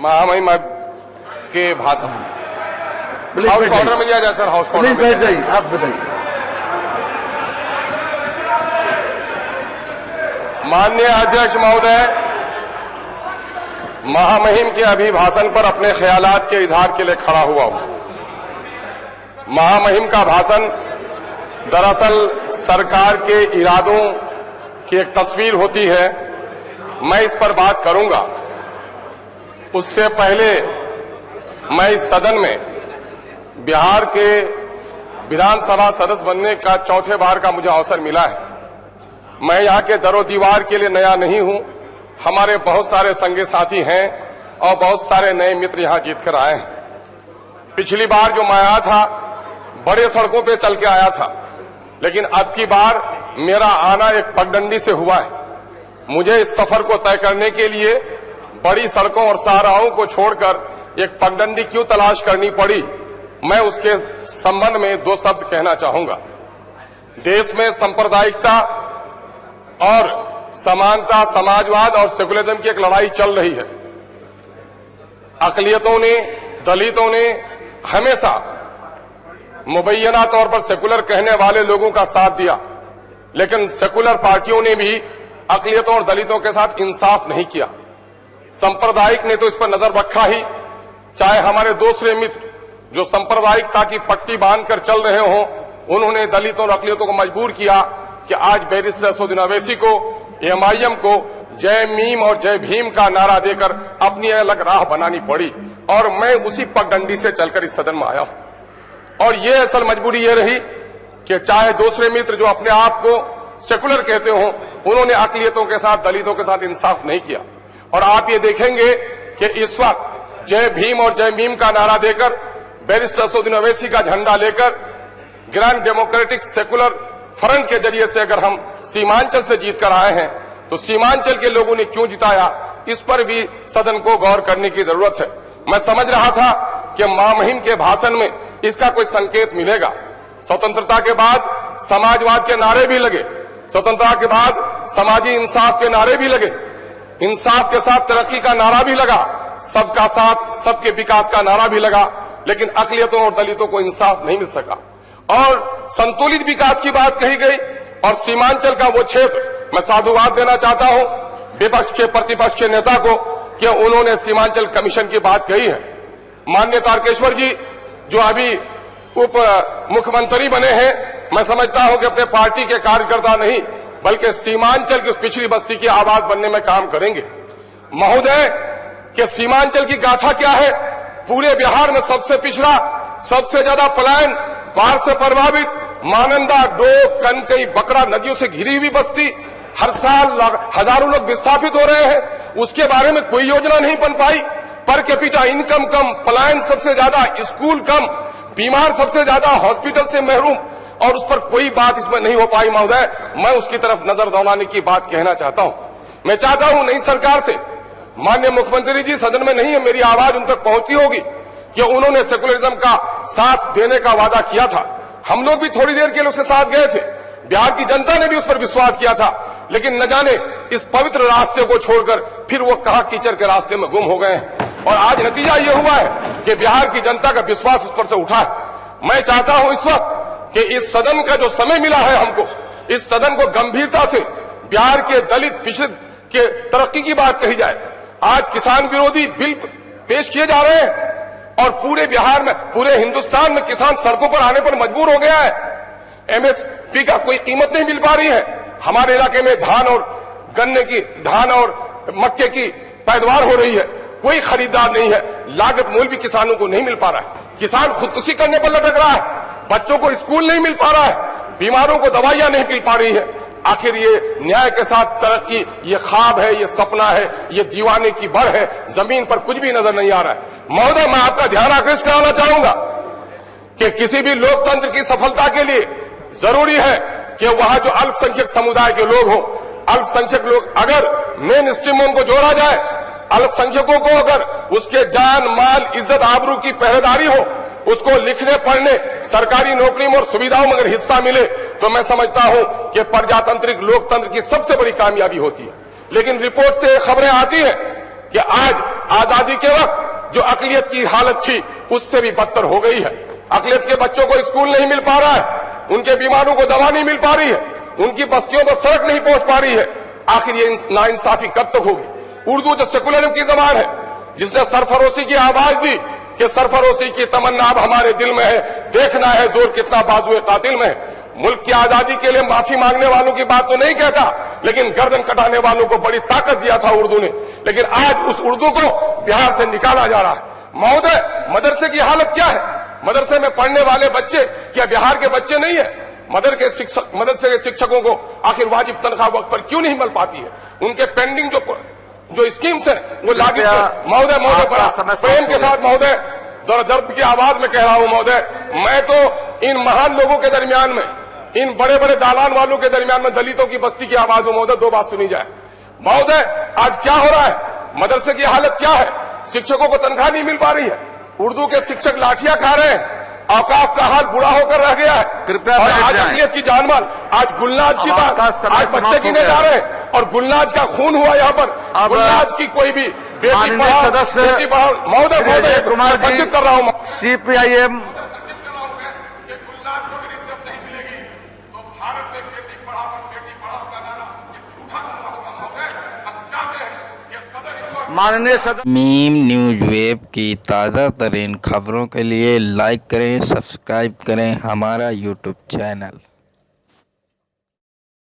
महामहिम के भाषण हाउस ऑर्डर में लिया जाए सर। हाउस ऑर्डर बैठ जाइए, आप बताइए। माननीय अध्यक्ष महोदय, महामहिम के अभिभाषण पर अपने ख्यालात के इजहार के लिए खड़ा हुआ हूं। महामहिम का भाषण दरअसल सरकार के इरादों की एक तस्वीर होती है। मैं इस पर बात करूंगा। उससे पहले मैं इस सदन में बिहार के विधानसभा सदस्य बनने का चौथे बार का मुझे अवसर मिला है। मैं यहाँ के दरो दीवार के लिए नया नहीं हूं। हमारे बहुत सारे संगी साथी हैं और बहुत सारे नए मित्र यहाँ जीत कर आए हैं। पिछली बार जो मैं आया था बड़े सड़कों पे चल के आया था, लेकिन अब की बार मेरा आना एक पगडंडी से हुआ है। मुझे इस सफर को तय करने के लिए बड़ी सड़कों और शाहराहों को छोड़कर एक पगडंडी क्यों तलाश करनी पड़ी, मैं उसके संबंध में दो शब्द कहना चाहूंगा। देश में सांप्रदायिकता और समानता, समाजवाद और सेकुलरिज्म की एक लड़ाई चल रही है। अकलियतों ने, दलितों ने हमेशा मुबैना तौर पर सेकुलर कहने वाले लोगों का साथ दिया, लेकिन सेकुलर पार्टियों ने भी अकलियतों और दलितों के साथ इंसाफ नहीं किया। सांप्रदायिक ने तो इस पर नजर रखा ही, चाहे हमारे दूसरे मित्र जो सांप्रदायिकता की पट्टी बांधकर चल रहे हों, उन्होंने दलितों और अकलियतों को मजबूर किया कि आज बैरिस्टर असदुद्दीन ओवैसी को, एमआईएम को जय मीम और जय भीम का नारा देकर अपनी अलग राह बनानी पड़ी। और मैं उसी पगडंडी से चलकर इस सदन में आया हूं। और ये असल मजबूरी ये रही कि चाहे दूसरे मित्र जो अपने आप को सेकुलर कहते हो, उन्होंने अकलियतों के साथ, दलितों के साथ इंसाफ नहीं किया। और आप ये देखेंगे कि इस वक्त जय भीम और जय मीम का नारा देकर, बैरिस्टर असदुद्दीन ओवैसी का झंडा लेकर, ग्रैंड डेमोक्रेटिक सेकुलर फ्रंट के जरिए से अगर हम सीमांचल से जीत कर आए हैं, तो सीमांचल के लोगों ने क्यों जिताया, इस पर भी सदन को गौर करने की जरूरत है। मैं समझ रहा था कि महामहिम के भाषण में इसका कोई संकेत मिलेगा। स्वतंत्रता के बाद समाजवाद के नारे भी लगे, स्वतंत्रता के बाद समाजी इंसाफ के नारे भी लगे, इंसाफ के साथ तरक्की का नारा भी लगा, सबका साथ सबके विकास का नारा भी लगा, लेकिन अकलियतों और दलितों को इंसाफ नहीं मिल सका। और संतुलित विकास की बात कही गई। और सीमांचल का वो क्षेत्र, मैं साधुवाद देना चाहता हूं विपक्ष के, प्रतिपक्ष के नेता को कि उन्होंने सीमांचल कमीशन की बात कही है। माननीय तारकेश्वर जी जो अभी उप मुख्यमंत्री बने हैं, मैं समझता हूं कि अपने पार्टी के कार्यकर्ता नहीं बल्कि सीमांचल की उस पिछड़ी बस्ती की आवाज बनने में काम करेंगे। महोदय कि सीमांचल की गाथा क्या है? पूरे बिहार में सबसे पिछड़ा, सबसे ज्यादा पलायन, बाढ़ से प्रभावित, मानंदा, डोक, कनकई, बकरा नदियों से घिरी हुई बस्ती, हर साल हजारों लोग विस्थापित हो रहे हैं। उसके बारे में कोई योजना नहीं बन पाई। पर कैपिटा इनकम कम, पलायन सबसे ज्यादा, स्कूल कम, बीमार सबसे ज्यादा, हॉस्पिटल से महरूम, और उस पर कोई बात इसमें नहीं हो पाई। महोदय, मैं उसकी तरफ नजर दौड़ाने की बात कहना चाहता हूं। मैं चाहता हूं नई सरकार से, माननीय मुख्यमंत्री जी सदन में नहीं है, मेरी आवाज उन तक पहुंचती होगी कि उन्होंने सेकुलरिज्म का साथ देने का वादा किया था। हम लोग भी थोड़ी देर के लिए उसके साथ गए थे, बिहार की जनता ने भी उस पर विश्वास किया था, लेकिन न जाने इस पवित्र रास्ते को छोड़कर फिर वो कहां कीचड़ के रास्ते में गुम हो गए हैं। और आज नतीजा ये हुआ है कि बिहार की जनता का विश्वास उस पर से उठा है। मैं चाहता हूं इस वक्त कि इस सदन का जो समय मिला है हमको, इस सदन को गंभीरता से बिहार के दलित पिछड़े के तरक्की की बात कही जाए। आज किसान विरोधी बिल पेश किए जा रहे हैं और पूरे बिहार में, पूरे हिंदुस्तान में किसान सड़कों पर आने पर मजबूर हो गया है। एमएसपी का कोई कीमत नहीं मिल पा रही है। हमारे इलाके में धान और मक्के की पैदावार हो रही है, कोई खरीदार नहीं है, लागत मूल्य भी किसानों को नहीं मिल पा रहा है। किसान खुदकुशी करने पर लटक रहा है, बच्चों को स्कूल नहीं मिल पा रहा है, बीमारों को दवाइयां नहीं मिल पा रही है। आखिर ये न्याय के साथ तरक्की, ये ख्वाब है, ये सपना है, ये दीवाने की बढ़ है, जमीन पर कुछ भी नजर नहीं आ रहा है। महोदय, मैं आपका ध्यान आकृष्ट कराना चाहूंगा कि किसी भी लोकतंत्र की सफलता के लिए जरूरी है कि वहां जो अल्पसंख्यक समुदाय के लोग हों, अल्पसंख्यक लोग अगर मेन स्ट्रीम में उनको जोड़ा जाए, अल्पसंख्यकों को अगर उसके जान, माल, इज्जत, आबरू की पहरेदारी हो, उसको लिखने पढ़ने, सरकारी नौकरी में और सुविधाओं में अगर हिस्सा मिले, तो मैं समझता हूं कि प्रजातांत्रिक लोकतंत्र की सबसे बड़ी कामयाबी होती है। लेकिन रिपोर्ट से खबरें आती हैं कि आज आजादी के वक्त जो अकलियत की हालत थी उससे भी बदतर हो गई है। अकलियत के बच्चों को स्कूल नहीं मिल पा रहा है, उनके बीमारों को दवा नहीं मिल पा रही है, उनकी बस्तियों पर सड़क नहीं पहुंच पा रही है। आखिर ये नाइंसाफी कब तक होगी? उर्दू जो सेकुलरिज्म की जबान है, जिसने सरफरोशी की आवाज दी कि सरफरोशी की तमन्ना अब हमारे दिल में है, देखना है जोर कितना बाजुए कातिल में है। मुल्क की आजादी के लिए माफी मांगने वालों की बात तो नहीं कहता, लेकिन गर्दन कटाने वालों को बड़ी ताकत दिया था उर्दू ने। लेकिन आज उस उर्दू को बिहार से निकाला जा रहा है। महोदय, मदरसे की हालत क्या है? मदरसे में पढ़ने वाले बच्चे क्या बिहार के बच्चे नहीं है? मदरसे के शिक्षकों को आखिर वाजिब तनख्वाह वक्त पर क्यों नहीं मिल पाती है? उनके पेंडिंग जो स्कीम्स है वो लागू। महोदय बड़ा प्रेम के साथ महोदय, दर्द की आवाज में कह रहा हूं महोदय, मैं तो इन महान लोगों के दरमियान में, इन बड़े बड़े दालान वालों के दरमियान में दलितों की बस्ती की आवाज हो। महोदय, दो बात सुनी जाए। महोदय, आज क्या हो रहा है? मदरसे की हालत क्या है? शिक्षकों को तनख्वाह नहीं मिल पा रही है, उर्दू के शिक्षक लाठियां खा रहे हैं, औकाफ का हाल बुरा होकर रह गया है। कृपया आज अकलियत की जानमाल, आज गुलनाज की बात, आज बच्चे गिने जा रहे हैं और गुलनाज का खून हुआ यहाँ पर। गुलनाज की कोई भी बेटी पढ़ाओ। महोदय कुमार जी कर रहा हूं, CPIM माननीय सदस्य। मीम न्यूज वेब की ताज़ा तरीन खबरों के लिए लाइक करें, सब्सक्राइब करें हमारा यूट्यूब चैनल।